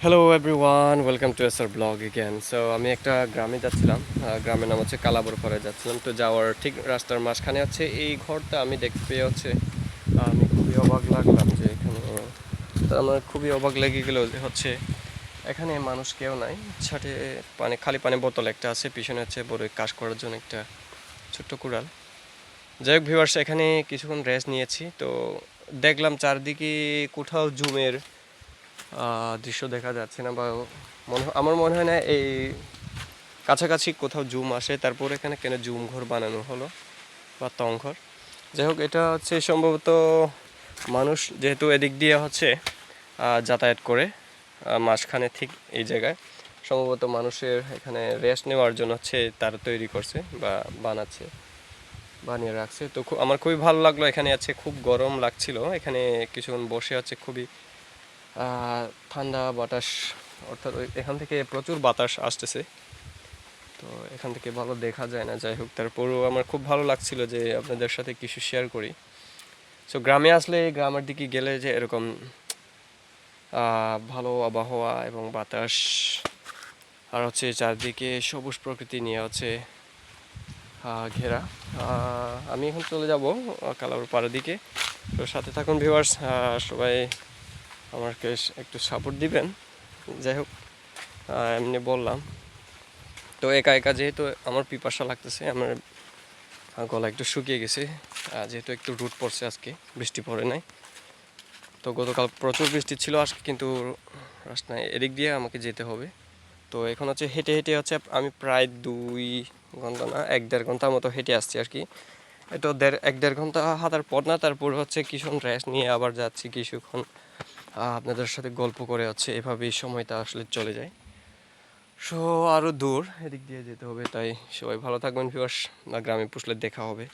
Hello everyone, welcome to SR blog again. So আমি একটা গ্রামে যাচ্ছিলাম। গ্রামের নাম হচ্ছে কালাবরপাড়ে যাচ্ছিলাম। তো যাওয়ার ঠিক রাস্তার মাঝখানে হচ্ছে এই ঘরটা আমি দেখতে পেয়ে হচ্ছে আমি খুবই অবাক লাগলাম যে এখানে, তো আমার খুবই অবাক লেগে গেল যে হচ্ছে এখানে মানুষ কেউ নাই। ছাটে পানি, খালি পানি বোতল একটা আছে, পিছনে হচ্ছে বড় কাজ করার জন্য একটা ছোট্ট কুড়াল। যাই হোক ভিউয়ার্স, এখানে কিছুক্ষণ রেস্ট নিয়েছি। তো দেখলাম চারদিকে কোথাও জুমের দৃশ্য দেখা যাচ্ছে না, বা আমার মনে হয় না এই কাছাকাছি কোথাও জুম আসে। তারপর এখানে কেন জুম ঘর বানানো হলো বা তং ঘর। যাই হোক, এটা হচ্ছে সম্ভবত মানুষ যেহেতু এদিক দিয়ে হচ্ছে যাতায়াত করে মাঝখানে ঠিক এই জায়গায়, সম্ভবত মানুষের এখানে রেস্ট নেওয়ার জন্য হচ্ছে তারা তৈরি করছে বা বানিয়ে রাখছে। তো আমার খুবই ভালো লাগলো। এখানে আছে, খুব গরম লাগছিল, এখানে কিছুক্ষণ বসে আছে, খুবই ঠান্ডা বাতাস, অর্থাৎ এখান থেকে প্রচুর বাতাস আসতেছে। তো এখান থেকে ভালো দেখা যায় না। যাই হোক, তারপরও আমার খুব ভালো লাগছিল যে আপনাদের সাথে কিছু শেয়ার করি। সো গ্রামে আসলে, গ্রামের দিকে গেলে যে এরকম ভালো আবহাওয়া এবং বাতাস, আর হচ্ছে চারদিকে সবুজ প্রকৃতি নিয়ে হচ্ছে ঘেরা। আমি এখন চলে যাব কালাবরপাড়ার দিকে। তো সাথে থাকুন ভিউয়ার্স, সবাই আমাকে একটু সাপোর্ট দিবেন। যাই হোক, এমনি বললাম তো একা একা, যেহেতু আমার পিপাসা লাগতেছে, আমার গলা একটু শুকিয়ে গেছে, যেহেতু একটু রোদ পড়ছে, আজকে বৃষ্টি পড়ে নাই। তো গতকাল প্রচুর বৃষ্টি ছিল, আজকে কিন্তু রাস্তায় এদিক দিয়ে আমাকে যেতে হবে। তো এখন হচ্ছে হেঁটে হেঁটে হচ্ছে আমি প্রায় 2 ঘন্টা না 1-1.5 ঘন্টার মতো হেঁটে আসছি আর কি। এটা 1-1.5 ঘন্টা হাঁটার পর না, তারপর হচ্ছে কিছুক্ষণ রেস্ট নিয়ে আবার যাচ্ছি কিছুক্ষণ আপনাদের সাথে গল্প করে, হচ্ছে এভাবেই সময়টা আসলে চলে যায়। সো আরও দূর এদিক দিয়ে যেতে হবে, তাই সবাই ভালো থাকবেন ভিউয়ার্স। গ্রামে পুষলে দেখা হবে।